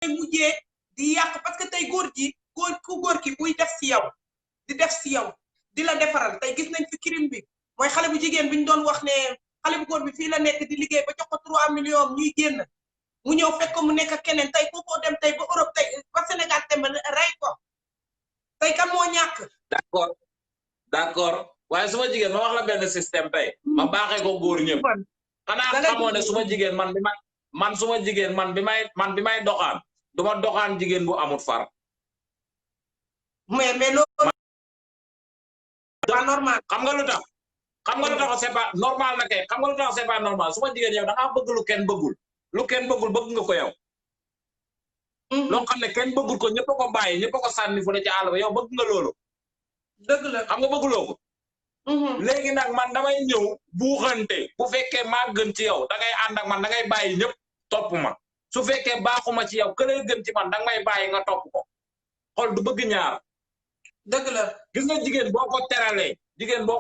mujjee di yàq parce que tey góor ku góor ki buy def si yow di def si yow di la defaral tey gis nañ fi crime bi mooy xale bu jigéen bi ñu doon wax ne xale bu góor bi fii la nekk di liggéey ba jox ko 3 millions ñuy génn mu ñëw fekk mu nekk keneen tey kookoo dem tey ba Europe tey ba Sénégal dem rey ko tey kan moo ñàkk. d'accord waaye suma jigéen ma wax la benn système tey ma baaxee ko góor ñëpp xanaa xamoo ne suma jigéen man bi may doxaan duma doxaan jigéen bu amul far. mais loolu pas normal. xam nga lu tax c'est pas normal na kay xam nga lu tax c'est pas normal suma jigéen yow da nga bëgg lu kenn bëggul bëgg nga ko yow. loo xam ne kenn bëggul ko ñëpp a ko bàyyi ñëpp a ko sànni fu ne ci àll ba yow bëgg nga loolu. dëgg la xam nga bëgguloo ko. léegi nag man damay ñëw buuxante bu fekkee maa gën ci yow da ngay ànd ak man da ngay bàyyi ñëpp topp ma su fekkee baaxuma ci yow këlee gën ci man da may bàyyi nga topp ko xool du bëgg ñaar. dëgg la gis nga jigéen boo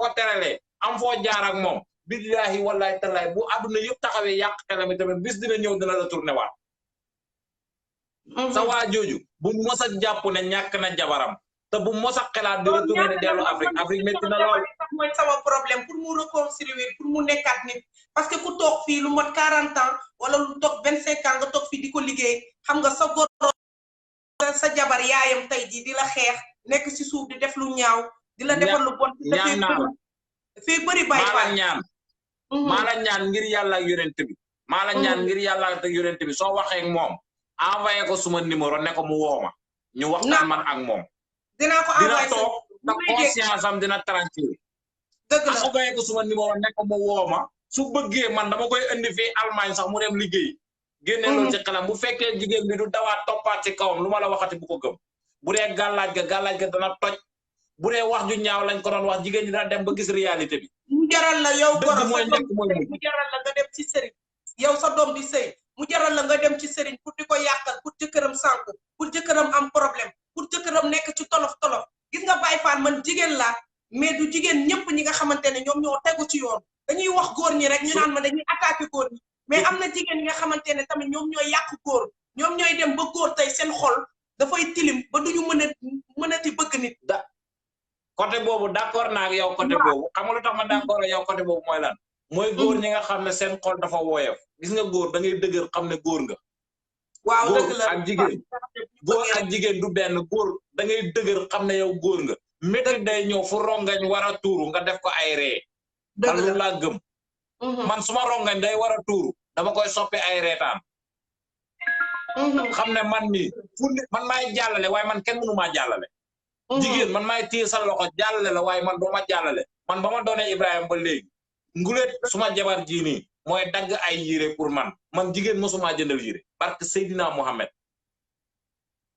ko teralee am foo jaar ak moom billahi wallahi tallahi bu àdduna yëpp taxawee yàq xelam tamit bis dina ñëw dina la tourné waat. sa waa jooju bu mos a jàpp ne ñàkk na jabaram te bu mos a xelaat di retourné ne dellu Afrique métti na lool. mooy sama problème pour mu réconcilier pour mu nekkaat nit parce que ku toog fii lu mot 40 ans wala lu toog 25 ans nga toog fii di ko liggéey xam nga sa góor sa jabar yaayam tey jii di la xeex nekk si suuf di def lu ñaaw di la defal lu bon fii bëri bay maa la ñaan ngir yàlla ak yonent bi maa la ñaan ngir yàlla ak yonent bi soo waxee ak moom envoyé ko suma numéro ne ko mu wooma ñu waxtaan man ak moom dinaa ko envoyé dina toog na conscience am dina tranquille dëgg la envoyé ko suma numéro ne ko mu wooma su bëggee man dama koy indi fii Allemagne sax mu dem liggéey génne loolu ci xelam bu fekkee jigéen bi du dawaat toppaat ci kawam lu ma la waxati bu ko gëm bu dee gàllaaj ga dana toj bu dee wax ju ñaaw lañ ko doon wax jigéen ñi dana dem ba gis réalité bi mu jaral la yow goro mooy njëkk mooy mu jaral la nga dem ci sëriñ yow sa doom di sëy mu jaral la nga dem ci sëriñ pour di ko yàqal pour jëkkëram sànku pour jëkkëram am problème pour jëkkëram nekk ci tolof gis nga Baye Fall man jigéen laa mais du jigéen ñëpp ñi nga xamante ne ñoom ñoo tegu ci yoon dañuy wax góor ñi rek ñu naan ma dañuy attaqué góor ñi mais am na jigéen ñi nga xamante ne tamit ñoom ñooy yàq góor ñoom ñooy dem ba góor tey seen xol dafay tilim ba duñu mënati bëgg nit côté boobu d'accord naa ak yow côté boobu xam nga lu tax ma d'accord ak yow côté boobu mooy lan mooy góor ñi nga xam ne seen xol dafa woyof gis nga góor da ngay dëgër xam ne góor nga waaw dëgg la góor ak jigéen du benn góor da ngay dëgër xam ne yow góor nga métti day ñëw fu rongañ war a tuuru nga def ko ay ree man lu laa gëm man suma rongañ day war a tuuru dama koy soppi ay reetaan xam ne man nii man maay jàllale waaye man kenn mënu maa jàllale jigéen man maay téye sa loxo jàllale la waaye man doo ma jàllale man ba ma doonee Ibrahima ba léegi nguleet suma jabar ji nii mooy dagg ay yére pour man jigéen mosuma jëndal yére parce que Seydina Mohamed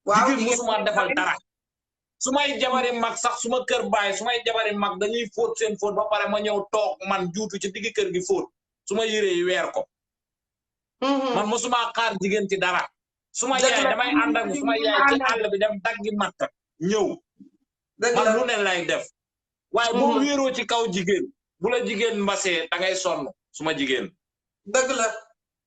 jigéen mosuma defal dara su may jabari mag sax suma kër baay su may jabari mag dañuy fóot seen fóot ba pare ma ñëw toog man juutu ci digg kër gi fóot suma yére yi weer ko man mosuma xaar jigéen ci dara suma yaay damay ànd ak suma yaay ci àll bi dem daggi matt ñëw man lu ne lay def waaye boo wéeroo ci kaw jigéen bu la jigéen mbasee da ngay sonn suma jigéen dëgg la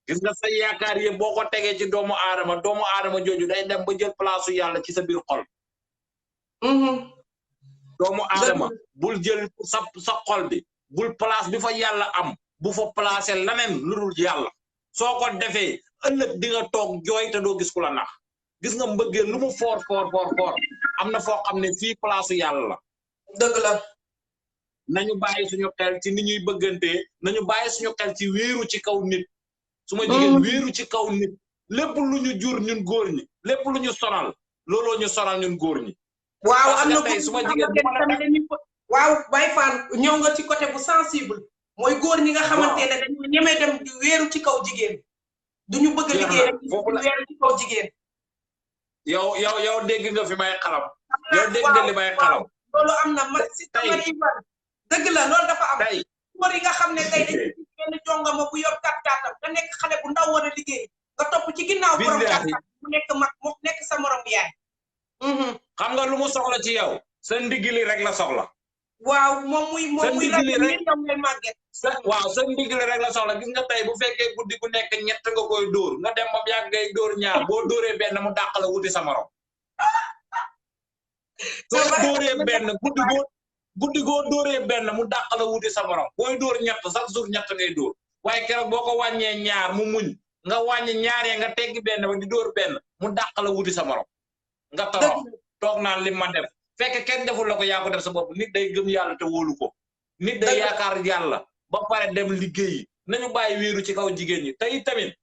gis nga sa yaakaar yëpp boo ko tegee ci doomu aadama jooju day dem ba jël place yàlla ci sa biir xol doomu aadama bul jël sa xol bi bul place bi fa yàlla am bu fa placé laneen lu dul yàlla soo ko defee ëllëg di nga toog jooy te doo gis ku la nax gis nga mbëggeel lu mu foor am na foo xam ne fii place yàlla la dëgg la nañu bàyyi suñu xel ci ni ñuy bëggantee nañu bàyyi suñu xel ci wéeru ci kaw nit suma jigéen wéeru ci kaw nit lépp lu ñu jur ñun góor ñi lépp lu ñu sonal looloo ñu sonal ñun góor ñi waaw am na tey suma jigéen waaw Baye Fall ñëw nga ci côté bu sensible mooy góor ñi nga xamante ne dañu ñemee dem di wéeru ci kaw jigéen duñu bëgg liggéey rek wéeru ci kaw jigéen yow dégg nga fi may xalam yow dégg nga li may xalam loolu am na ma si tamari dëgg la loolu dafa am góor yi nga xam ne tey dañu benn jongama bu yor kat-katam nga nekk xale bu ndaw war a liggéey nga topp ci ginnaaw borom kat-kat mu nekk mag mu nekk sa morom yaay xam nga lu mu soxla ci yow sa ndigili rek la soxla waaw moom muy rek waaw sa ndigal rek la soxla gis nga tey bu fekkee guddi gu nekk ñett nga koy dóor nga dem ba yàgg ngay dóor ñaar boo dóoree benn mu dàq la wuti sa morom soo dóoree benn guddi goo dóoree benn mu dàq la wuti sa morom booy dóor ñett chaque jour ñett ngay dóor waaye keroog boo ko wàññee ñaar mu muñ nga wàññi ñaaree nga teggi benn ba di dóor benn mu dàq la wuti sa morom nga torox toog naan li ma def fekk kenn deful la ko yaa ko def sa bopp nit day gëm yàlla te wóolu ko nit day yaakaar yàlla ba pare dem liggéeyi nañu bàyyi wéeru ci kaw jigéen ñi tey tamit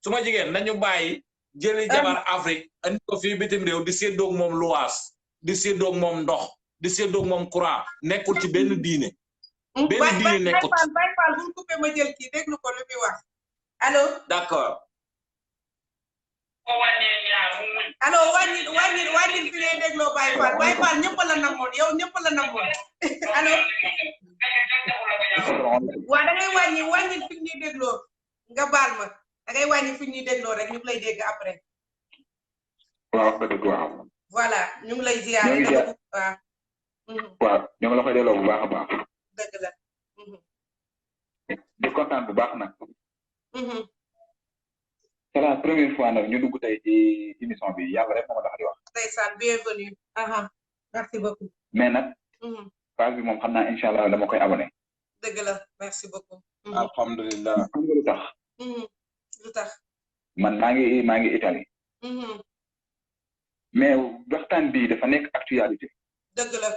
suma jigéen nañu bàyyi jëli jabar Afrique andi ko fii bitim réew di séddoog moom luwaas di séddoog moom ndox di séddoog moom courant nekkul ci benn diine benn diine nekkul Baye Fall bu coupé ma jël kii déglu ko lu muy wax allo d'accord allo wàññi fi lay dégloo Baye Fall ñëpp la namoon yow ñëpp la namoon allo waa da ngay wàññi fi ñuy dégloo nga baal ma da ngay wàññi fi ñuy dégloo rek ñu ngi lay dégg après waaw dëgg waaw voilà ñu ngi lay ziyaare waaw waaw ñoo ngi la koy delloo bu baax a baax dëgg la di kontaan bu baax nag c'est la première fois nag ñu dugg tey ci émission bi yàlla rek moo ma tax di wax ndeysaan bienvenue merci beaucoup mais nag page bi moom xam naa incha allah dama koy abonné dëgg la merci beaucoup alhamdulilah xam nga lu tax lu tax man maa ngi Italie mais waxtaan bi dafa nekk actualité dëgg la